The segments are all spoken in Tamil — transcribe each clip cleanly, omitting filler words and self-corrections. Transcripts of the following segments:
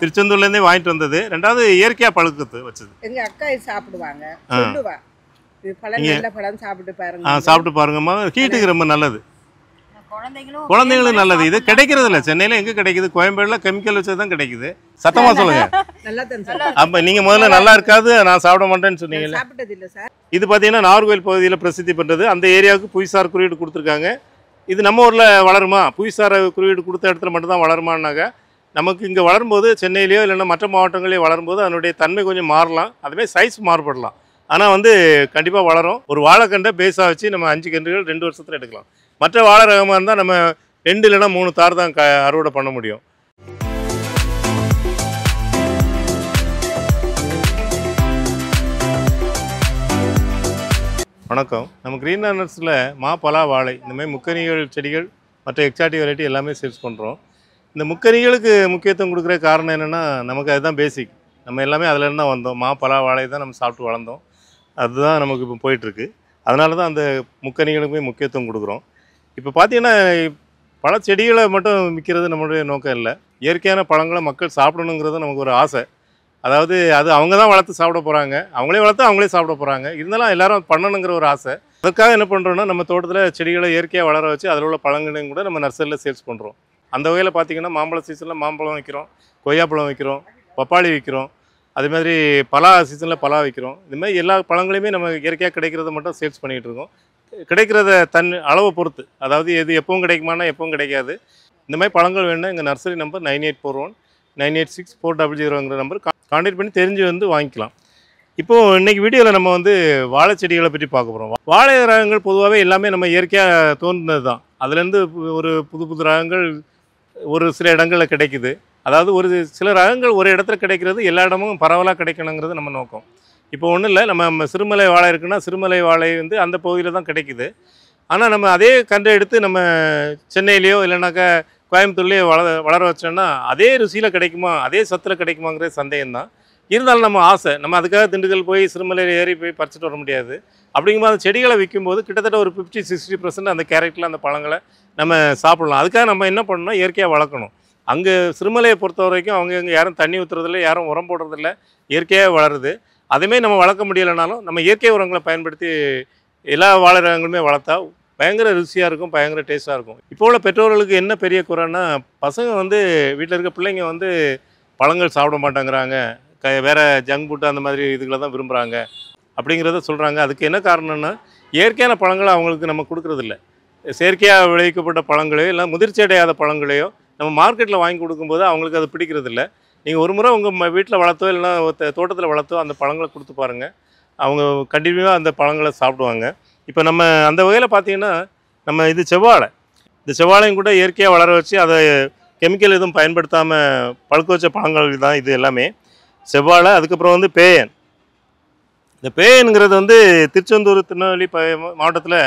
திருச்செந்தூர்லேருந்தே வாங்கிட்டு வந்தது. ரெண்டாவது இயற்கையாக பழுக்கத்து வச்சது. எங்கள் அக்கா இது சாப்பிடுவாங்க, சொல்லுவா இது பழம் நல்ல பழம் சாப்பிட்டு பாருங்க. சாப்பிட்டு பாருங்கம்மா, ஹீட்டுக்கு ரொம்ப நல்லது, குழந்தைங்களும் நல்லது. இது கிடைக்கிறது இல்லை சென்னையில். எங்கே கிடைக்குது? கோயம்பேடுல கெமிக்கல் வச்சது தான் கிடைக்குது. சத்தமாக சொல்லுங்க. அப்போ நீங்கள் முதல்ல நல்லா இருக்காது, நான் சாப்பிட மாட்டேன்னு சொன்னீங்கல்ல. சாப்பிட்டது இல்லை சார். இது பார்த்தீங்கன்னா நாகர்கோவில் பகுதியில் பிரசித்தி பெற்றது. அந்த ஏரியாவுக்கு புவிசார் குறியீடு கொடுத்துருக்காங்க. இது நம்ம ஊரில் வளருமா? புவிசார் குறியீடு கொடுத்த இடத்துல மட்டும்தான் வளருமானாக்கா, நமக்கு இங்கே வளரும்போது சென்னையிலையோ இல்லைன்னா மற்ற மாவட்டங்களையோ வளரும்போது அதனுடைய தன்மை கொஞ்சம் மாறலாம், அதுமாதிரி சைஸ் மாறுபடலாம். ஆனால் கண்டிப்பாக வளரும். ஒரு வாழைக்கண்டை பேஸாக வச்சு நம்ம 5 கன்றுகள் 2 வருஷத்தில் எடுக்கலாம். மற்ற வாழை ரகமாக இருந்தால் நம்ம 2 இல்லைன்னா 3 தார் தான் அறுவடை பண்ண முடியும். வணக்கம். நம்ம கிரீன் லேர்னர்ஸில் மா, பலா, வாழை இந்தமாதிரி முக்கனிகள் செடிகள் மற்ற எக்ஸாட்டிக் வெரைட்டி எல்லாமே சேல்ஸ் பண்ணுறோம். இந்த முக்கனிகளுக்கு முக்கியத்துவம் கொடுக்குற காரணம் என்னென்னா, நமக்கு அதுதான் பேசிக். நம்ம எல்லாமே அதிலேருந்து தான் வந்தோம். மா, பலா, வாழை தான் நம்ம சாப்பிட்டு வளர்ந்தோம். அதுதான் நமக்கு இப்போ போயிட்டுருக்கு. அதனால தான் அந்த முக்கனிகளுக்குமே முக்கியத்துவம் கொடுக்குறோம். இப்போ பார்த்தீங்கன்னா, பழ செடிகளை மட்டும் விற்கிறது நம்மளுடைய நோக்கம் இல்லை. இயற்கையான பழங்களை மக்கள் சாப்பிடணுங்கிறது நமக்கு ஒரு ஆசை. அதாவது அது அவங்க தான் வளர்த்து சாப்பிட போகிறாங்க, அவங்களே வளர்த்து அவங்களே சாப்பிட போகிறாங்க. இருந்தாலும் எல்லோரும் பண்ணணுங்கிற ஒரு ஆசை. அதுக்காக என்ன பண்ணுறோன்னா, நம்ம தோட்டத்தில் செடிகளை இயற்கையாக வளர வச்சு அதில் உள்ள பழங்களையும் கூட நம்ம நர்சரியில் சேல்ஸ் பண்ணுறோம். அந்த வகையில் பார்த்திங்கன்னா, மாம்பழ சீசனில் மாம்பழம் விற்கிறோம், கொய்யாப்பழம் விற்கிறோம், பப்பாளி விற்கிறோம், அதுமாதிரி பலா சீசனில் பலா விற்கிறோம். இதுமாதிரி எல்லா பழங்களையுமே நம்ம இயற்கையாக கிடைக்கிறத மட்டும் சேல்ஸ் பண்ணிகிட்டு இருக்கோம். கிடைக்கிறத அளவை பொறுத்து, அதாவது எது எப்பவும் கிடைக்குமானா எப்பவும் கிடைக்காது. இந்த மாதிரி பழங்கள் வேணுன்னா எங்கள் நர்சரி நம்பர் 9841 986 400ங்கிற நம்பர் கான்டாக்ட் பண்ணி தெரிஞ்சு வாங்கிக்கலாம். இப்போது இன்றைக்கி வீடியோவில் நம்ம வாழை செடிகளை பற்றி பார்க்க போகிறோம். வாழை ரகங்கள் பொதுவாகவே எல்லாமே நம்ம இயற்கையாக தோன்றினது தான். அதுலேருந்து ஒரு புது ரகங்கள் ஒரு சில இடங்களில் கிடைக்குது. அதாவது ஒரு சில ரகங்கள் ஒரு இடத்துல கிடைக்கிறது எல்லா இடமும் பரவலாக கிடைக்கணுங்கிறது நம்ம நோக்கம். இப்போ ஒன்றும் இல்லை, நம்ம சிறுமலை வாழை இருக்குன்னா சிறுமலை வாழை அந்த பகுதியில் தான் கிடைக்குது. ஆனால் நம்ம அதே கன்றை எடுத்து நம்ம சென்னையிலையோ இல்லைனாக்கா கோயம்புத்தூர்லேயோ வளர வச்சோன்னா அதே ருசியில் கிடைக்குமா, அதே சத்தில் கிடைக்குமாங்கிற சந்தேகம்தான். இருந்தாலும் நம்ம ஆசை, நம்ம அதுக்காக திண்டுக்கல் போய் சிறுமலையில் ஏறி போய் பறிச்சுட்டு வர முடியாது. அப்படிங்கும்போது அந்த செடிகளை விற்கும்போது கிட்டத்தட்ட ஒரு 50-60% அந்த கேரக்டரில் அந்த பழங்களை நம்ம சாப்பிடலாம். அதுக்காக நம்ம என்ன பண்ணணும்னா இயற்கையாக வளர்க்கணும். அங்கே சிறுமலையை பொறுத்த வரைக்கும் அவங்க இங்கே யாரும் தண்ணி ஊற்றுறதில்ல, யாரும் உரம் போடுறதில்ல, இயற்கையாக வளருது. அதுமாரி நம்ம வளர்க்க முடியலைனாலும் நம்ம இயற்கை உரங்களை பயன்படுத்தி எல்லா வாழை ரகங்களுமே வளர்த்தா பயங்கர ருசியாக இருக்கும், பயங்கர டேஸ்ட்டாக இருக்கும். இப்போ உள்ள பெற்றோர்களுக்கு என்ன பெரிய குறைன்னா, பசங்க வீட்டில் இருக்க பிள்ளைங்க பழங்கள் சாப்பிட மாட்டேங்கிறாங்க, வேறு ஜங்க் ஃபுட்டு அந்த மாதிரி இதுகளை தான் விரும்புகிறாங்க அப்படிங்கிறத சொல்கிறாங்க. அதுக்கு என்ன காரணம்னா, இயற்கையான பழங்களை அவங்களுக்கு நம்ம கொடுக்குறதில்ல. செயற்கையாக விளைவிக்கப்பட்ட பழங்களையோ இல்லை முதிர்ச்சி அடையாத பழங்களையோ நம்ம மார்க்கெட்டில் வாங்கி கொடுக்கும்போது அவங்களுக்கு அது பிடிக்கிறதில்ல. நீங்கள் ஒரு முறை உங்கள் வீட்டில் வளர்த்தோ இல்லைனா தோட்டத்தில் வளர்த்தோ அந்த பழங்களை கொடுத்து பாருங்கள், அவங்க கண்டினியூவாக அந்த பழங்களை சாப்பிடுவாங்க. இப்போ நம்ம அந்த வகையில் பார்த்திங்கன்னா, நம்ம இது செவ்வாழை, இந்த செவ்வாழையும் கூட இயற்கையாக வளர வச்சு அதை கெமிக்கல் எதுவும் பயன்படுத்தாமல் பழுக்க வச்ச பழங்கள் தான் இது எல்லாமே. செவ்வாழை, அதுக்கப்புறம் பேயன். இந்த பேயனுங்கிறது திருச்செந்தூர் திருநெல்வேலி மாவட்டத்தில்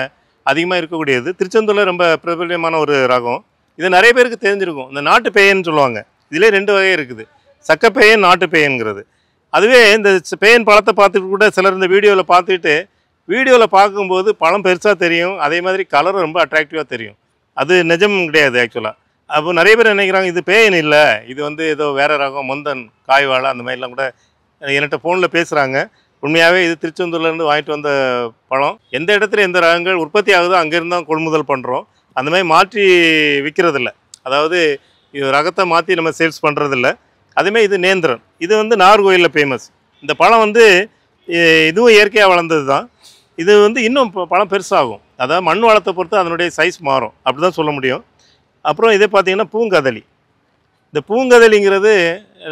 அதிகமாக இருக்கக்கூடியது. திருச்செந்தூரில் ரொம்ப பிரபல்யமான ஒரு ரகம். இது நிறைய பேருக்கு தெரிஞ்சிருக்கும். இந்த நாட்டு பேயன்னு சொல்லுவாங்க. இதிலே 2 வகை இருக்குது, சக்கப்பேயன், நாட்டு பேயன்கிறது. அதுவே இந்த பேயன் பழத்தை பார்த்துட்டு கூட சிலர் இந்த வீடியோவில் பார்க்கும்போது பழம் பெருசாக தெரியும், அதே மாதிரி கலரும் ரொம்ப அட்ராக்டிவாக தெரியும். அது நிஜம் கிடையாது ஆக்சுவலாக. அப்போ நிறைய பேர் நினைக்கிறாங்க இது பேயன் இல்லை, இது ஏதோ வேறு ரகம், முந்தன், காய் வாழை அந்த மாதிரிலாம் கூட என்கிட்ட ஃபோனில் பேசுகிறாங்க. உண்மையாகவே இது திருச்செந்தூர்லேருந்து வாங்கிட்டு வந்த பழம். எந்த இடத்துல எந்த ரகங்கள் உற்பத்தி ஆகுதோ அங்கேருந்து தான் கொள்முதல் பண்ணுறோம். அந்த மாதிரி மாற்றி விற்கிறதில்ல, அதாவது இது ரகத்தை மாற்றி நம்ம சேல்ஸ் பண்ணுறதில்ல. அதுமாதிரி இது நேந்திரன், இது நாகர்கோவிலில் ஃபேமஸ். இந்த பழம் இதுவும் இயற்கையாக வளர்ந்தது தான். இது இன்னும் பழம் பெருசாகும், அதாவது மண் வளத்தை பொறுத்து அதனுடைய சைஸ் மாறும், அப்படி தான் சொல்ல முடியும். அப்புறம் இதே பார்த்திங்கன்னா பூங்கதலி. இந்த பூங்கதலிங்கிறது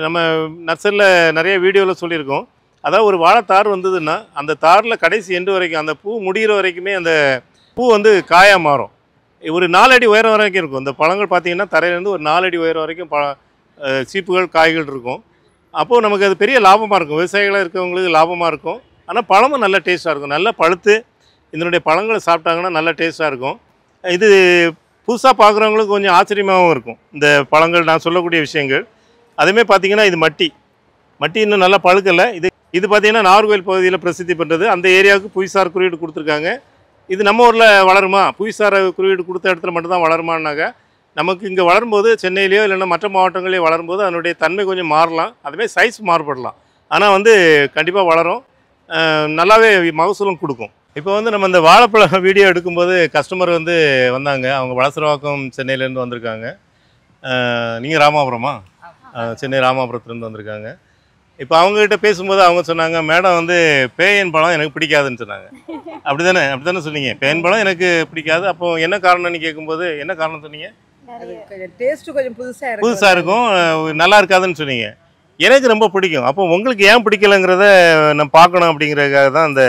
நம்ம நர்சரியில் நிறைய வீடியோவில் சொல்லியிருக்கோம். அதாவது ஒரு வாழைத்தார் வந்ததுன்னா அந்த தாரில் கடைசி எண்டு வரைக்கும் அந்த பூ முடிகிற வரைக்குமே அந்த பூ காயாக மாறும். ஒரு 4 அடி உயரம் வரைக்கும் இருக்கும். இந்த பழங்கள் பார்த்திங்கன்னா தரையிலேருந்து ஒரு 4 அடி உயரம் வரைக்கும் சீப்புகள் காய்கள் இருக்கும். அப்போது நமக்கு அது பெரிய லாபமாக இருக்கும், விவசாயிகளாக இருக்கவங்களுக்கு லாபமாக இருக்கும். ஆனால் பழமும் நல்ல டேஸ்ட்டாக இருக்கும். நல்லா பழுத்து இதனுடைய பழங்களை சாப்பிட்டாங்கன்னா நல்ல டேஸ்ட்டாக இருக்கும். இது புதுசாக பார்க்குறவங்களுக்கு கொஞ்சம் ஆச்சரியமாகவும் இருக்கும் இந்த பழங்கள், நான் சொல்லக்கூடிய விஷயங்கள். அதேமாதிரி பார்த்திங்கன்னா இது மட்டி இன்னும் நல்லா பழுக்கலை. இது பார்த்திங்கன்னா நாகர்கோவில் பகுதியில் பிரசித்தி பெற்றது. அந்த ஏரியாவுக்கு புவிசார் குறியீடு கொடுத்துருக்காங்க. இது நம்ம ஊரில் வளருமா, புவிசார் குறியீடு கொடுத்த இடத்துல மட்டும்தான் வளருமானாக்கா, நமக்கு இங்கே வளரும்போது சென்னையிலையோ இல்லைன்னா மற்ற மாவட்டங்களையோ வளரும்போது அதனுடைய தன்மை கொஞ்சம் மாறலாம், அதுமாதிரி சைஸ் மாறுபடலாம். ஆனால் வந்து கண்டிப்பாக வளரும், நல்லாவே மகசூலும் கொடுக்கும். இப்போ வந்து நம்ம இந்த வாழைப்பழம் வீடியோ எடுக்கும்போது கஸ்டமர் வந்து வந்தாங்க. அவங்க வளசரவாக்கம் சென்னையிலேருந்து வந்திருக்காங்க. நீங்கள் ராமாபுரமா? சென்னை ராமாபுரத்துலேருந்து வந்திருக்காங்க. இப்போ அவங்ககிட்ட பேசும்போது அவங்க சொன்னாங்க, மேடம் வந்து பேயன் பழம் எனக்கு பிடிக்காதுன்னு சொன்னாங்க. அப்படி தானே சொன்னீங்க? பேயன் பழம் எனக்கு பிடிக்காது. அப்போ என்ன காரணம்னு கேட்கும்போது என்ன காரணம் சொன்னீங்க? டேஸ்ட் கொஞ்சம் புதுசாக இருக்கும், நல்லா இருக்காதுன்னு சொன்னீங்க. எனக்கு ரொம்ப பிடிக்கும். அப்போ உங்களுக்கு ஏன் பிடிக்கலங்கிறத நான் பார்க்கணும் அப்படிங்கிறதுக்காக தான் அந்த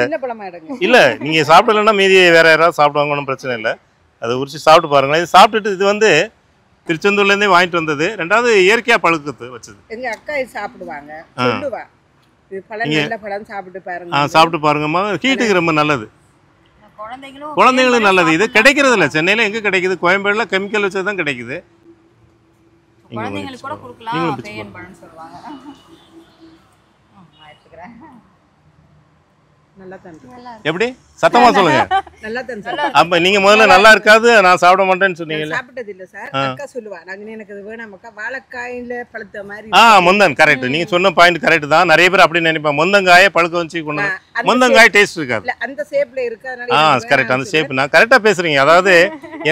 இல்லை, நீங்கள் சாப்பிடலன்னா மீதி வேறு யாராவது சாப்பிடுவாங்கன்னு பிரச்சனை இல்லை. அதை உரிச்சு சாப்பிட்டு பாருங்களேன். இது சாப்பிட்டுட்டு இது வந்து திருச்செந்தூர்லேருந்தே வாங்கிட்டு வந்தது. ரெண்டாவது இயற்கையாக பழுக்கத்து வச்சது. எங்கள் அக்கா இது சாப்பிடுவாங்க, சொல்லுவா இது பழம் நல்ல பழம் சாப்பிட்டு பாருங்க. சாப்பிட்டு பாருங்கம்மா, ஹீட்டுக்கு ரொம்ப நல்லது, குழந்தைங்களும் நல்லது. இது கிடைக்கிறது இல்லை சென்னையில். எங்கே கிடைக்குது? கோயம்பேடில் கெமிக்கல் வச்சது தான் கிடைக்குது. குழந்தைங்களுக்கு கூட கொடுக்கலாம், பேயன் பழம்னு சொல்லுவாங்க. நான் எடுத்துக்கிறேன். நல்லா தான் எப்படி சத்தமாக சொல்லுங்க. நல்லா தான் சார். அப்போ நீங்கள் முதல்ல நல்லா இருக்காது, நான் சாப்பிட மாட்டேன்னு சொன்னீங்கல்ல. சாப்பிட்டது இல்லை சார். அக்கா சொல்லுவா, நாங்கள் எனக்கு இது வேணாமக்கா, வாழைக்காயில பழுத்த மாதிரி. முந்தன் கரெக்ட். நீங்கள் சொன்ன பாயிண்ட் கரெக்ட் தான். நிறைய பேர் அப்படி நினைப்பாங்க, முந்தங்காயை பழுக்க வச்சு கொண்டு முந்தங்காய் டேஸ்ட் இருக்காது. அந்த ஷேப்ல இருக்கு. கரெக்ட், அந்த ஷேப். நான் கரெக்டாக பேசுகிறீங்க. அதாவது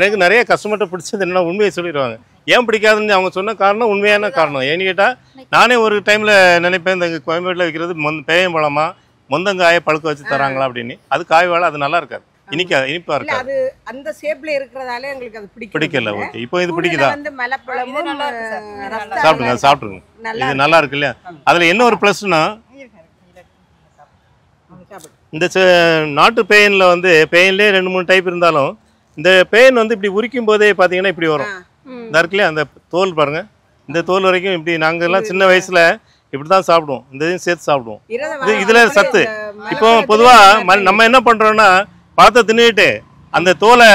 எனக்கு நிறைய கஸ்டமர்கிட்ட பிடிச்சது என்னன்னா உண்மையை சொல்லிடுவாங்க. ஏன் பிடிக்காதுன்னு அவங்க சொன்ன காரணம் உண்மையான காரணம். ஏன்னு கேட்டால் நானே ஒரு டைமில் நினைப்பேன், இந்த கோயம்பேட்டில் வைக்கிறது பேயம் பழமா முந்தங்காயை பழுக்க வச்சு தராங்களா அப்படின்னு. அது காய் வாழை, அது நல்லா இருக்காது, இனிப்பாக இருக்காது. அது அந்த ஷேப்ல இருக்கிறதால எங்களுக்கு அது பிடிக்கல. ஓகே, இப்போ இது பிடிக்குதா? மலைப்பழமும் சாப்பிடுங்க, சாப்பிடுங்க. இது நல்லா இருக்கு இல்லையா? அதில் என்ன ஒரு ப்ளஸ்னா, இந்த நாட்டு பேயனில் வந்து பேயன்லேயே 2-3 டைப் இருந்தாலும் இந்த பேயன் வந்து இப்படி உரிக்கும் போதே பார்த்தீங்கன்னா இப்படி வரும். இந்த இருக்குல்லையா அந்த தோல் பாருங்க, இந்த தோல் வரைக்கும் இப்படி. நாங்கள்லாம் சின்ன வயசுல இப்படி தான் சாப்பிடுவோம், இந்த இதையும் சேர்த்து சாப்பிடுவோம். இதில் சத்து. இப்போ பொதுவாக நம்ம என்ன பண்ணுறோன்னா பழத்தை தின்னுட்டு அந்த தோலை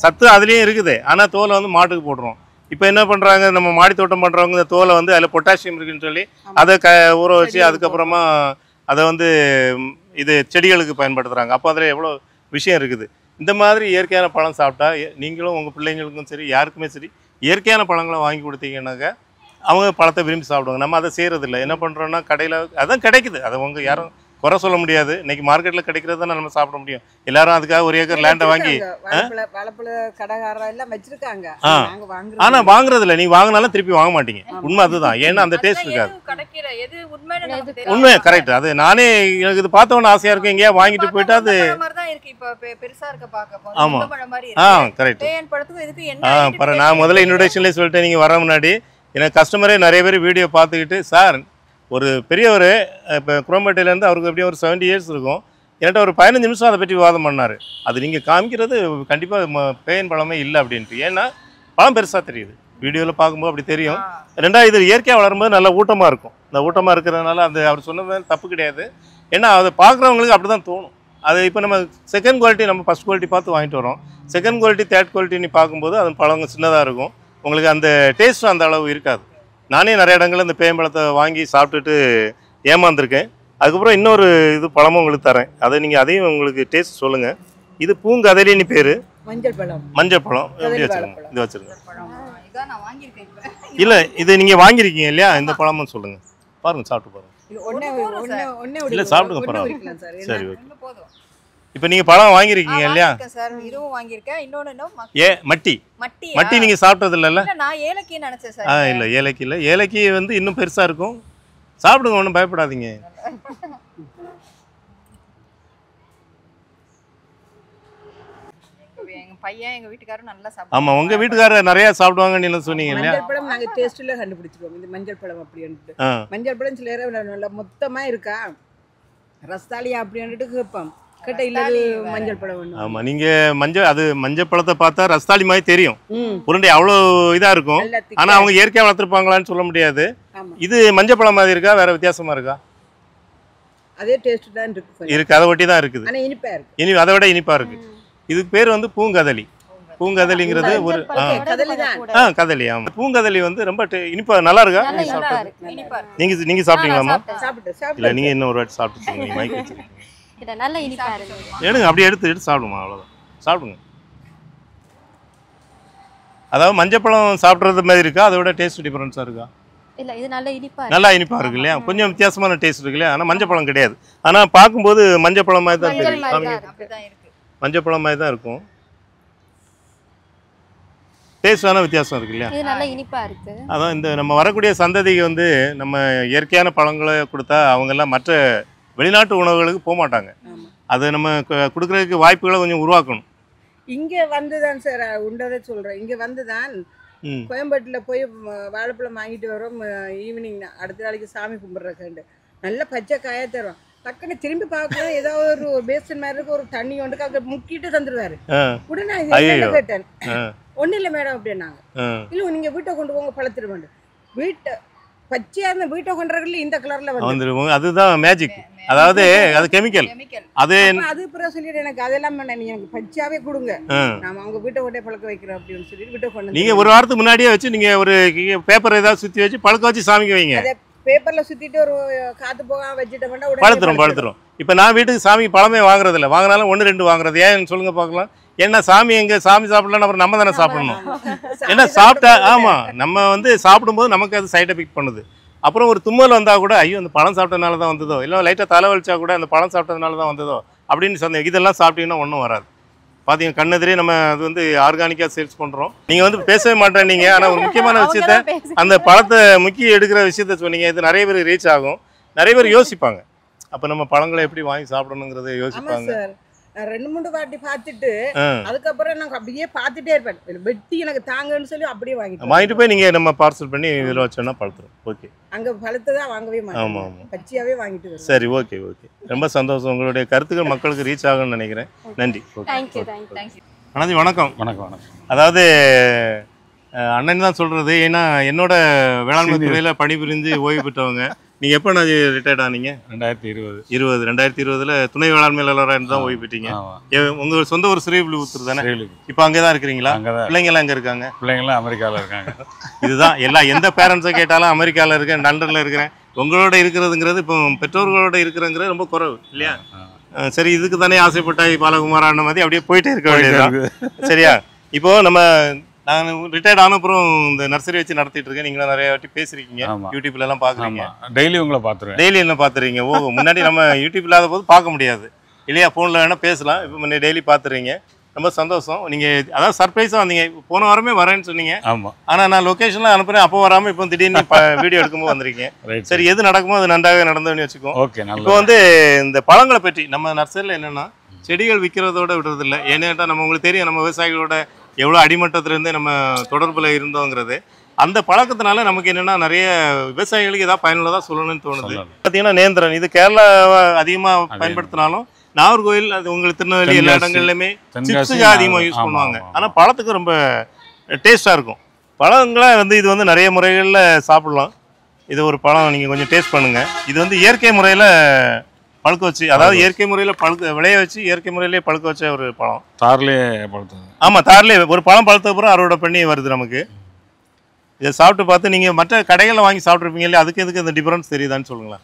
சத்து அதுலேயும் இருக்குது, ஆனால் தோலை வந்து மாட்டுக்கு போடுறோம். இப்போ என்ன பண்ணுறாங்க, நம்ம மாடி தோட்டம் பண்ணுறவங்க இந்த தோலை வந்து அதில் பொட்டாசியம் இருக்குன்னு சொல்லி அதை ஊற வச்சு அதுக்கப்புறமா அதை வந்து இது செடிகளுக்கு பயன்படுத்துகிறாங்க. அப்போ அதில் எவ்வளோ விஷயம் இருக்குது. இந்த மாதிரி இயற்கையான பழம் சாப்பிட்டா நீங்களும் உங்கள் பிள்ளைங்களுக்கும் சரி யாருக்குமே சரி இயற்கையான பழங்களை வாங்கி கொடுத்தீங்கன்னாக்கா அவங்க பழத்தை விரும்பி சாப்பிடுவாங்க. நம்ம அதை செய்கிறதில்ல. என்ன பண்ணுறோன்னா கடையில் அதான் கிடைக்குது, அதை உங்க யாரும் குறை சொல்ல முடியாது. இன்னைக்கு மார்க்கெட்டில் கிடைக்கிறது தான் நம்ம சாப்பிட முடியும். எல்லாரும் அதுக்காக ஒரு ஏக்கர் லேண்டை வாங்கி ஆனால் வாங்குறதில்ல. நீங்கள் வாங்கினாலும் திருப்பி வாங்க மாட்டீங்க. உண்மை அதுதான். ஏன்னா அந்த டேஸ்ட் இருக்காது. உண்மை கரெக்ட். அது நானே எனக்கு இது பார்த்தவொன்னு ஆசையாக இருக்கும், எங்கேயா வாங்கிட்டு போயிட்டா அது ஆமாம். கரெக்ட். நான் முதல்ல இன்ட்ரோடக்ஷன்லேயே சொல்லிட்டேன். நீங்கள் வர முன்னாடி எனக்கு கஸ்டமரே நிறைய பேர் வீடியோ பார்த்துக்கிட்டு, சார் ஒரு பெரியவர் இப்போ குரோம்பேட்டையிலேருந்து அவருக்கு எப்படியும் ஒரு 70 இயர்ஸ் இருக்கும், என்கிட்ட ஒரு 15 நிமிஷம் அதை பற்றி விவாதம் பண்ணார். அது நீங்கள் காமிக்கிறது கண்டிப்பாக பேயன் பழமே இல்லை அப்படின்ட்டு. ஏன்னா பழம் பெருசாக தெரியுது, வீடியோவில் பார்க்கும்போது அப்படி தெரியும். ரெண்டாவது இது இயற்கையாக வளரும்போது நல்லா ஊட்டமாக இருக்கும். இந்த ஊட்டமாக இருக்கிறதுனால அந்த அவர் சொன்னது தப்பு கிடையாது. ஏன்னா அதை பார்க்குறவங்களுக்கு அப்படி தான் தோணும். அது இப்போ நம்ம செகண்ட் குவாலிட்டி, நம்ம ஃபஸ்ட் குவாலிட்டி பார்த்து வாங்கிட்டு வரோம். செகண்ட் குவாலிட்டி தேர்ட் குவாலிட்டின்னு பார்க்கும்போது அது பழங்க சின்னதாக இருக்கும், உங்களுக்கு அந்த டேஸ்ட்டும் அந்த அளவு இருக்காது. நானே நிறைய இடங்களில் இந்த பேயம்பழத்தை வாங்கி சாப்பிட்டுட்டு ஏமாந்துருக்கேன். அதுக்கப்புறம் இன்னொரு இது பழமும் உங்களுக்கு தரேன், அதை நீங்கள் அதையும் உங்களுக்கு டேஸ்ட் சொல்லுங்கள். இது பூங்கதலின்னு பேர். மஞ்சள் பழம் எப்படி வச்சுருங்க, இது வச்சுருங்க. இல்லை இது நீங்கள் வாங்கியிருக்கீங்க இல்லையா, இந்த பழமும் சொல்லுங்கள், பாருங்கள் சாப்பிட்டு பாருங்கள். இல்லை சாப்பிடுங்க, பரவாயில்ல. சரி ஓகே. இப்போ நீங்கள் பழம் வாங்கியிருக்கீங்க இல்லையா? இதுவும் வாங்கியிருக்கேன். இன்னொன்று மட்டி நீங்கள் சாப்பிட்டது இல்லைல்ல? நான் ஏலக்கி நினைச்சேன் சார். இல்லை ஏலக்கி இல்லை, ஏலக்கி வந்து இன்னும் பெருசாக இருக்கும். சாப்பிடுங்க, ஒன்றும் பயப்படாதீங்க. எங்க பையன் எங்க வீட்டுக்காரரும் நல்லா சாப்பிடுவாங்க. ஆமா, உங்க வீட்டுக்காரர் நிறைய சாப்பிடுவாங்கன்னு சொன்னீங்க இல்லையா? மஞ்சள் பழம் நாங்க டேஸ்ட்ல கண்டுபிடிச்சிருவோம். இந்த மஞ்சள் பழம் அப்படின்ட்டு மஞ்சள் பழம் சில நல்ல மொத்தமா இருக்கா, ரஸ்தாலியா அப்படின்ட்டு கேட்போம். கேட்ட இல்ல மஞ்சள் பழம் ஒண்ணு. ஆமா, நீங்க மஞ்சள் பழத்தை பார்த்தா ரஸ்தாலி மாதிரி தெரியும், உருண்டை அவ்வளோ இதா இருக்கும். ஆனா அவங்க இயற்கையா வளர்த்துருப்பாங்களான்னு சொல்ல முடியாது. இது மஞ்சள் பழம் மாதிரி இருக்கா, வேற வித்தியாசமா இருக்கா? அதே டேஸ்ட் தான் இருக்கு, அதை ஒட்டி தான் இருக்குது. ஆனா இனிப்பா இருக்கு, அதை விட இனிப்பா இருக்கு. இதுக்கு பேர் வந்து பூங்கதலி. பூங்கதலிங்கிறது ஒரு கதலி. ஆமா, பூங்கதலி வந்து ரொம்ப இனிப்பா நல்லா இருக்கா? நீங்க சாப்பிட்டீங்களாமா? இல்ல, நீங்க இன்னும் ஒரு வாட்டி சாப்பிட்டு மைக் வச்சிருக்கீங்க. எடுங்க, அப்படியே எடுத்து சாப்பிடுமா, அவ்வளோதான். சாப்பிடுங்க. அதாவது மஞ்சப்பழம் சாப்பிட்றது மாதிரி இருக்கா, அதை விட டேஸ்ட் டிஃபரன்ஸாக இருக்கா? இல்ல இது நல்ல இனிப்பா நல்லா இனிப்பாக இருக்கு இல்லையா, கொஞ்சம் வித்தியாசமான டேஸ்ட் இருக்கு இல்லையா. ஆனால் மஞ்சப்பழம் கிடையாது, ஆனால் பார்க்கும்போது மஞ்சப்பழம் மாதிரி தான் தெரியும். அப்படிதான் இருக்கு. மஞ்சப்பழம் மாதிரி தான் இருக்கும், டேஸ்டான வித்தியாசம் இருக்கு இல்லையா. இது நல்ல இனிப்பா இருக்கு. அதான் இந்த நம்ம வரக்கூடிய சந்ததிக்கு வந்து நம்ம இயற்கையான பழங்களை கொடுத்தா அவங்கெல்லாம் மற்ற வெளிநாட்டு உணவுகளுக்கு போக மாட்டாங்க. அதை நம்ம கொடுக்குறதுக்கு வாய்ப்புகளை கொஞ்சம் உருவாக்கணும். இங்கே வந்து தான் சார் உண்டதை சொல்கிறேன். இங்கே வந்து தான் கோயம்பேட்டில் போய் வாழைப்பழம் வாங்கிட்டு வரோம். ஈவினிங் அடுத்த நாளைக்கு சாமி கும்பிட்றக்காண்டு நல்ல பச்சை காயாக தரும். டக்குன்னு திரும்பி பார்க்கலாம், ஏதாவது ஒரு பேசன் மாதிரி இருக்கு, ஒரு தண்ணி ஒன்றுக்கு அங்கே முக்கிட்டு தந்துடுவாரு. உடனே இது கேட்டேன், ஒன்றும் இல்லை மேடம் அப்படின்னாங்க. இல்லை நீங்கள் வீட்டை கொண்டு போங்க பழத்திருவேன். வீட்டை பச்சையாக இருந்த வீட்டை கொண்டுறதுல இந்த கலரில் வந்துருவோம். அதுதான் மேஜிக், அதாவது அது கெமிக்கல். அது அப்புறம் சொல்லிட்டு எனக்கு அதெல்லாம் வேண்டாம், நீ எனக்கு பச்சையாவே கொடுங்க, நாம அவங்க வீட்டை கொண்டே பழக்க வைக்கிறோம் அப்படின்னு சொல்லிட்டு வீட்டை கொண்டு நீங்க ஒரு வாரத்துக்கு முன்னாடியே வச்சு நீங்க ஒரு பேப்பர் ஏதாவது சுற்றி வச்சு பழக்க வச்சு சாமிக்கு வைங்க. பேப்பர்ல சுத்திட்டு ஒரு காத்து போக வச்சுட்டு பழுத்துரும். இப்போ நான் வீட்டுக்கு சாமிக்கு பழமே வாங்குறது இல்லை, வாங்கினாலும் 1-2 வாங்குறது. ஏன்னு சொல்லுங்க பார்க்கலாம். ஏன்னா சாமி எங்க சாமி சாப்பிடலாம், அப்புறம் நம்ம தானே சாப்பிடணும். ஏன்னா சாப்பிட்டா ஆமாம் நம்ம வந்து சாப்பிடும்போது நமக்கு அது சைட் எஃபெக்ட் பண்ணுது. அப்புறம் ஒரு தும்மல் வந்தால் கூட ஐயோ அந்த பழம் சாப்பிட்டதுனால தான் வந்ததோ, இல்லை லைட்டாக தலை வலிச்சா கூட அந்த பழம் சாப்பிட்டதுனால தான் வந்ததோ அப்படின்னு சந்தேகம். இதெல்லாம் சாப்பிட்டீங்கன்னா ஒன்றும் வராது. பார்த்தீங்க கண்ணெதிரே நம்ம அது வந்து ஆர்கானிக்காக சேல்ஸ் பண்ணுறோம். நீங்கள் வந்து பேசவே மாட்டேன்னீங்க, ஆனால் ஒரு முக்கியமான விஷயத்த அந்த பழத்தை முக்கிய எடுக்கிற விஷயத்த சொன்னீங்க. இது நிறைய பேர் ரீச் ஆகும், நிறைய பேர் யோசிப்பாங்க. அப்போ நம்ம பழங்களை எப்படி வாங்கி சாப்பிடணுங்கிறத யோசிப்பாங்க. 2-3 வாட்டி பார்த்துட்டு அதுக்கப்புறம் நாங்கள் அப்படியே பார்த்துட்டே இருப்பேன். வெட்டி எனக்கு தாங்கன்னு சொல்லி அப்படியே வாங்கிட்டு போய் நீங்கள் நம்ம பார்சல் பண்ணி இதில் வச்சோன்னா பழுத்துரும். ஓகே, அங்கே பழத்தை தான் வாங்கவே மாட்டோம். ஆமாம் ஆமாம், பச்சையாகவே வாங்கிட்டு வரோம். சரி, ஓகே ஓகே, ரொம்ப சந்தோஷம். உங்களுடைய கருத்துக்கள் மக்களுக்கு ரீச் ஆகும்னு நினைக்கிறேன். நன்றி. அண்ணாஜி வணக்கம். வணக்கம் வணக்கம். அதாவது அண்ணன் தான் சொல்கிறது, ஏன்னா என்னோட வேளாண்மை துறையில் பணிபுரிஞ்சு ஓய்வு பெற்றவங்க. நீங்கள் எப்போ நான் ரிட்டையர்ட் ஆனீங்க? 2020 துணை வேளாண்மையாளராக தான் ஓய்வு பெற்றீங்க. உங்கள் சொந்த ஒரு ஸ்ரீவில்லிபுத்தூர் தானே? இப்போ அங்கே தான் இருக்கிறீங்களா? பிள்ளைங்களாம் எங்கே இருக்காங்க? பிள்ளைங்களாம் அமெரிக்காவில் இருக்காங்க. இதுதான் எந்த பேரண்ட்ஸை கேட்டாலும் அமெரிக்காவில் இருக்கேன், லண்டனில் இருக்கிறேன். உங்களோட இருக்கிறதுங்கிறது இப்போ பெற்றோர்களோட இருக்கிறங்கிறது ரொம்ப குறைவு இல்லையா? சரி, இதுக்கு தானே ஆசைப்பட்டாய் பாலகுமாரான மாதிரி அப்படியே போயிட்டே இருக்க வேண்டியதுதான். சரியா? இப்போது நம்ம நான் ரிட்டையர்ட் ஆன அப்புறம் இந்த நர்சரி வச்சு நடத்திட்டு இருக்கேன். நீங்களும் நிறைய வாட்டி பேசிருக்கீங்க, யூடியூப்ல எல்லாம் பாக்குறீங்க. டெய்லி உங்களை பார்த்துருவேன். டெய்லி என்ன பார்த்துறீங்க? ஓ, முன்னாடி நம்ம யூடியூப் இல்லாத போது பார்க்க முடியாது இல்லையா, ஃபோனில் வேணால் பேசலாம். இப்போ டெய்லி பார்த்துறீங்க, ரொம்ப சந்தோஷம். நீங்கள் அதாவது சர்ப்ரைஸாக வந்தீங்க. போன வாரமே வரேன்னு சொன்னீங்க. ஆமாம். ஆனால் நான் லொக்கேஷன்லாம் அனுப்புகிறேன், அப்போ வராமல் இப்போ திடீர்னு வீடியோ எடுக்கும்போது வந்திருக்கீங்க. சரி, எது நடக்குமோ அது நன்றாக நடந்ததுன்னு வச்சுக்கோ. ஓகே. இப்போ வந்து இந்த பழங்களை பற்றி நம்ம நர்சரியில் என்னென்னா செடிகள் விற்கிறதோட விடுறதில்லை. ஏன்னா நம்ம உங்களுக்கு தெரியும், நம்ம விவசாயிகளோட எவ்வளோ அடிமட்டத்திலேருந்து நம்ம தொடர்பில் இருந்தோங்கிறது. அந்த பழக்கத்தினால நமக்கு என்னென்னா நிறைய விவசாயிகளுக்கு ஏதாவது பயனுள்ளதாக சொல்லணும்னு தோணுது. பார்த்தீங்கன்னா நேந்திரன், இது கேரளாவை அதிகமாக பயன்படுத்தினாலும் நாகர்கோவில், அது உங்களுக்கு திருநெல்வேலி எல்லா இடங்கள்லையுமே சிப்ஸுக்கு அதிகமாக யூஸ் பண்ணுவாங்க. ஆனால் பழத்துக்கு ரொம்ப டேஸ்ட்டாக இருக்கும். பழங்களை வந்து இது வந்து நிறைய முறைகளில் சாப்பிட்லாம். இது ஒரு பழம் நீங்கள் கொஞ்சம் டேஸ்ட் பண்ணுங்கள். இது வந்து இயற்கை முறையில் பழுக்க வச்சு, அதாவது இயற்கை முறையில் விளைய வச்சு இயற்கை முறையிலே பழுக்க வச்ச ஒரு பழம். தார்லேயே பழுத்தது. ஆமாம், தார்லேயே ஒரு பழம் பழுத்த அப்புறம் அறுவடை பண்ணி வருது நமக்கு. இதை சாப்பிட்டு பார்த்து நீங்கள் மற்ற கடைகளில் வாங்கி சாப்பிட்ருப்பீங்க இல்லையா, அதுக்கு எதுக்கு இந்த டிஃபரன்ஸ் தெரியுதான்னு சொல்லுங்களேன்.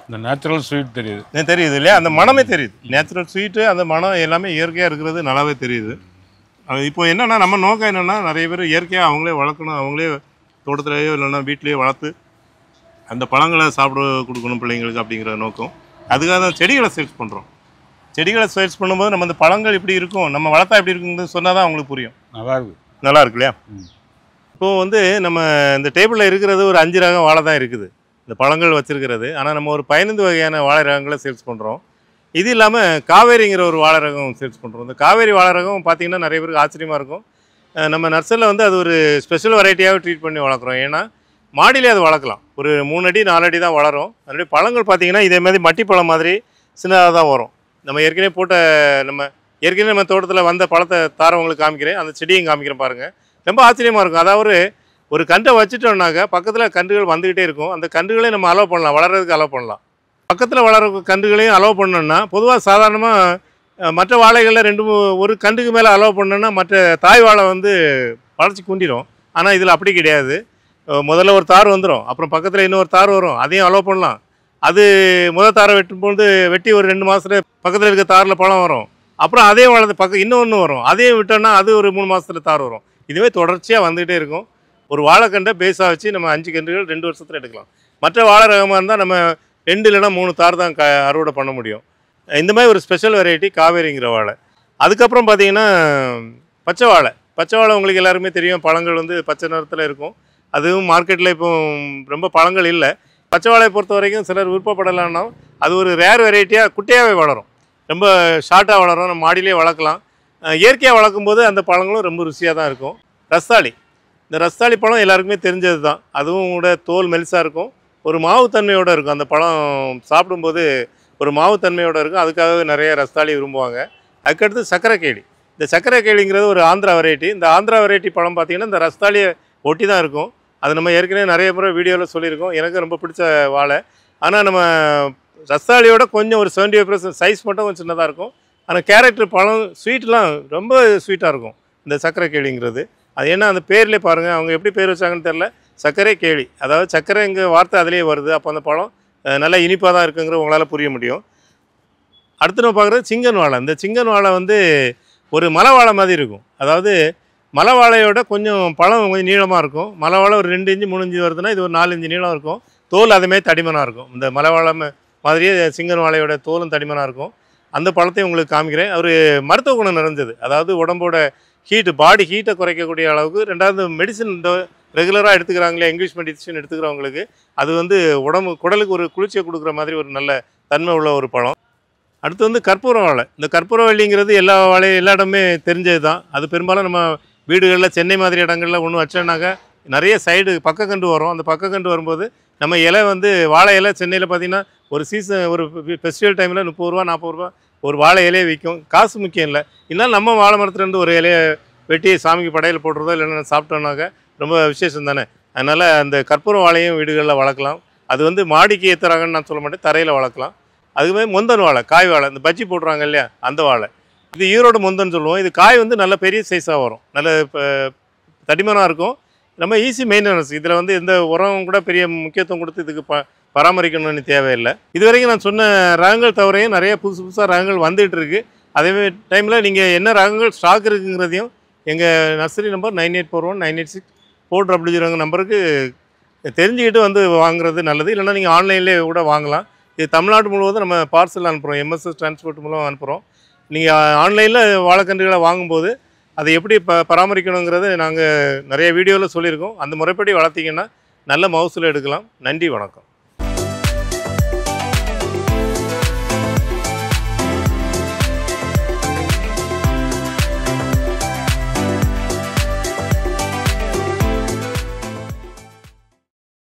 இந்த நேச்சுரல் ஸ்வீட் தெரியுது. தெரியுது இல்லையா, அந்த மனமே தெரியுது. நேச்சுரல் ஸ்வீட்டு, அந்த மனம் எல்லாமே இயற்கையாக இருக்கிறது நல்லாவே தெரியுது. இப்போ என்னென்னா நம்ம நோக்கம் என்னென்னா நிறைய பேர் இயற்கையாக அவங்களே வளர்க்கணும், அவங்களே தோட்டத்திலேயோ இல்லைன்னா வீட்லேயோ வளர்த்து அந்த பழங்களை சாப்பிட கொடுக்கணும் பிள்ளைங்களுக்கு அப்படிங்கிற நோக்கம். அதுக்காக தான் செடிகளை சேல்ஸ் பண்ணுறோம். செடிகளை சேல்ஸ் பண்ணும்போது நம்ம அந்த பழங்கள் இப்படி இருக்கும், நம்ம வளர்த்தா எப்படி இருக்குன்னு சொன்னால் தான் அவங்களுக்கு புரியும். நல்லா இருக்கு இல்லையா? இப்போது வந்து நம்ம இந்த டேபிளில் இருக்கிறது ஒரு 5 ரகம் வாழை தான் இருக்குது, இந்த பழங்கள் வச்சுருக்கிறது. ஆனால் நம்ம ஒரு 15 வகையான வாழை ரகங்களை சேல்ஸ் பண்ணுறோம். இது இல்லாமல் காவேரிங்கிற ஒரு வாழை ரகம் சேல்ஸ் பண்ணுறோம். இந்த காவேரி வாழை ரகம் பார்த்திங்கன்னா நிறைய பேருக்கு ஆச்சரியமாக இருக்கும். நம்ம நர்சரியில் வந்து அது ஒரு ஸ்பெஷல் வெரைட்டியாக ட்ரீட் பண்ணி வளர்க்குறோம். ஏன்னா மாடியிலே அது வளர்க்கலாம், ஒரு 3 அடி 4 அடி தான் வளரும். அதனுடைய பழங்கள் பார்த்திங்கன்னா இதே மாதிரி மட்டிப்பழம் மாதிரி சின்னதாக தான் வரும். நம்ம ஏற்கனவே நம்ம தோட்டத்தில் வந்த பழத்தை தாரவங்களுக்கு காமிக்கிறேன், அந்த செடியும் காமிக்கிறேன் பாருங்கள். ரொம்ப ஆச்சரியமாக இருக்கும். அதாவது ஒரு கன்றை வச்சுட்டோம்னாக்கா பக்கத்தில் கன்றுகள் வந்துக்கிட்டே இருக்கும். அந்த கன்றுகளையும் நம்ம அலோவ் பண்ணலாம், வளர்கிறதுக்கு அலோவ் பண்ணலாம். பக்கத்தில் வளர கன்றுகளையும் அலோவ் பண்ணோன்னா, பொதுவாக சாதாரணமாக மற்ற வாழைகளில் ஒரு கன்றுக்கு மேலே அலோவ் பண்ணோன்னா மற்ற தாய் வாழை வந்து வளர்ச்சி கூண்டிடும். ஆனால் இதில் அப்படி கிடையாது. முதல்ல ஒரு தார் வந்துடும், அப்புறம் பக்கத்தில் இன்னொரு தார் வரும், அதையும் அலோவ் பண்ணலாம். அது முதல் தாரை வெட்டும்போது வெட்டி ஒரு 2 மாதத்துல பக்கத்தில் இருக்க தாரில் பழம் வரும். அப்புறம் அதே வளர்ந்து இன்னொன்று வரும். அதையும் விட்டோம்னா அது ஒரு 3 மாதத்துல தார் வரும். இதுவே தொடர்ச்சியாக வந்துகிட்டே இருக்கும். ஒரு வாழைக்கண்டை பேஸாக வச்சு நம்ம 5 கன்றுகள் 2 வருஷத்தில் எடுக்கலாம். மற்ற வாழை ரகமாக இருந்தால் நம்ம 2 இல்லைன்னா 3 தார் தான் அறுவடை பண்ண முடியும். இந்த மாதிரி ஒரு ஸ்பெஷல் வெரைட்டி காவேரிங்கிற வாழை. அதுக்கப்புறம் பார்த்தீங்கன்னா பச்சை வாழை. பச்சை வாழை உங்களுக்கு எல்லாருமே தெரியும், பழங்கள் வந்து பச்சை நிறத்தில் இருக்கும். அதுவும் மார்க்கெட்டில் இப்போ ரொம்ப பழங்கள் இல்லை. பச்சை வாழையை பொறுத்த வரைக்கும் சிலர் விருப்பப்படலான்னா அது ஒரு ரேர் வெரைட்டியாக குட்டையாகவே வளரும். ரொம்ப ஷார்ட்டாக வளரும். நம்ம மாடியிலே வளர்க்கலாம். இயற்கையாக வளர்க்கும்போது அந்த பழங்களும் ரொம்ப ருசியாக தான் இருக்கும். ரஸ்தாளி. இந்த ரஸ்தாளி பழம் எல்லாருக்குமே தெரிஞ்சது தான். அதுவும் கூட தோல் மெலிசாக இருக்கும். ஒரு மாவுத்தன்மையோடு இருக்கும். அந்த பழம் சாப்பிடும்போது ஒரு மாவுத்தன்மையோடு இருக்கும். அதுக்காகவே நிறைய ரஸ்தாளி விரும்புவாங்க. அதுக்கடுத்து சக்கரைக்கேளி. இந்த சக்கரைக்கேளிங்கிறது ஒரு ஆந்திரா வெரைட்டி. இந்த ஆந்திரா வெரைட்டி பழம் பார்த்திங்கன்னா இந்த ரஸ்தாளியை ஒட்டி தான் இருக்கும். அது நம்ம ஏற்கனவே நிறைய முறை வீடியோவில் சொல்லியிருக்கோம். எனக்கு ரொம்ப பிடிச்ச வாழை. ஆனால் நம்ம ரஸ்தாளியோட கொஞ்சம் ஒரு 75% சைஸ் மட்டும் கொஞ்சம் சின்னதாக இருக்கும். ஆனால் கேரக்டர் பழம் ஸ்வீட்லாம் ரொம்ப ஸ்வீட்டாக இருக்கும் இந்த சக்கரைக்கேளிங்கிறது. அது ஏன்னா அந்த பேர்லேயே பாருங்கள், அவங்க எப்படி பேர் வச்சாங்கன்னு தெரில. சர்க்கரை கேளி, அதாவது சர்க்கரைங்கிற வார்த்தை அதிலே வருது. அப்போ அந்த பழம் நல்லா இனிப்பாக தான் இருக்குங்கிற உங்களால் புரிய முடியும். அடுத்து நம்ம பார்க்குறது சிங்கன் வாழை. இந்த சிங்கன் வாழை வந்து ஒரு மலை வாழை மாதிரி இருக்கும். அதாவது மலை வாழையோட கொஞ்சம் பழம் கொஞ்சம் நீளமாக இருக்கும். மலை வாழை ஒரு 2 இன்ச்சு 3 இன்ச்சு வருதுன்னா இது ஒரு 4 இன்ச்சு நீளம் இருக்கும். தோல் அதுமாதிரி தடிமனாக இருக்கும். இந்த மலை வாழை மாதிரியே சிங்கன் வாழையோட தோலும் தடிமனாக இருக்கும். அந்த பழத்தையும் உங்களுக்கு காமிக்கிறேன். ஒரு மருத்துவ குணம் நிறைஞ்சது. அதாவது உடம்போட பாடி ஹீட்டை குறைக்கக்கூடிய அளவுக்கு. ரெண்டாவது மெடிசன் ரெகுலராக எடுத்துக்கிறாங்களே, இங்கிலீஷ் மெடிசன் எடுத்துக்கிறவங்களுக்கு அது வந்து குடலுக்கு ஒரு குளிர்ச்சியை கொடுக்குற மாதிரி ஒரு நல்ல தன்மை உள்ள ஒரு பழம். அடுத்து வந்து கற்பூர வாழை. இந்த கற்பூரவள்ளிங்கிறது எல்லா இடமே தெரிஞ்சது தான். அது பெரும்பாலும் நம்ம வீடுகளில் சென்னை மாதிரி இடங்களில் ஒன்று வச்சோன்னாக்கா நிறைய சைடு பக்கக்கன்று வரும். அந்த பக்கக்கன்று வரும்போது நம்ம இலை வந்து வாழை இலை சென்னையில் பார்த்திங்கன்னா ஒரு ஒரு ஃபெஸ்டிவல் டைமில் 30 ரூபா 40 ரூபா ஒரு வாழை இலையை விற்கும். காசு முக்கியம் இல்லை. இல்லைனா நம்ம வாழை மரத்துலேருந்து ஒரு இலையை வெட்டி சாமிக்கு படையில் போட்டுறதோ இல்லைன்னா சாப்பிட்டோன்னாக்கா ரொம்ப விசேஷம் தானே. அதனால் அந்த கற்பூர வாழையும் வீடுகளில் வளர்க்கலாம். அது வந்து மாடிக்கு ஏற்றுறாங்கன்னு நான் சொல்ல மாட்டேன், தரையில் வளர்க்கலாம். அதுவே முந்தன் வாழை, காய் வாழை, இந்த பஜ்ஜி போடுறாங்க இல்லையா அந்த வாழை. இது ஈரோடு முந்தன் சொல்லுவோம். இது காய் வந்து நல்ல பெரிய சைஸாக வரும். நல்ல தடிமனாக இருக்கும். நம்ம ஈஸி மெயின்டெனன்ஸ். இதில் வந்து எந்த உரம் கூட பெரிய முக்கியத்துவம் கொடுத்து இதுக்கு பராமரிக்கணும்னு தேவையில்லை. இது வரைக்கும் நான் சொன்ன ரகங்கள் தவிரையும் நிறைய புதுசாக ரகங்கள் வந்துகிட்டு இருக்குது. அதே டைமில் நீங்கள் என்ன ரகங்கள் ஸ்டாக் இருக்குங்கிறதையும் எங்கள் நர்சரி நம்பர் 9841986400 நம்பருக்கு தெரிஞ்சுக்கிட்டு வந்து வாங்குறது நல்லது. இல்லைனா நீங்கள் ஆன்லைன்லேயே கூட வாங்கலாம். இது தமிழ்நாடு முழுவதும் நம்ம பார்சல் அனுப்புகிறோம். எம்எஸ்எஸ் டிரான்ஸ்போர்ட் மூலம் அனுப்புகிறோம். நீங்கள் ஆன்லைனில் வாழைக்கன்றுகளை வாங்கும்போது அதை எப்படி பராமரிக்கணுங்கிறது நாங்கள் நிறைய வீடியோவில் சொல்லியிருக்கோம். அந்த முறைப்படி வளர்த்திங்கன்னா நல்ல மகசூல் எடுக்கலாம். நன்றி, வணக்கம்.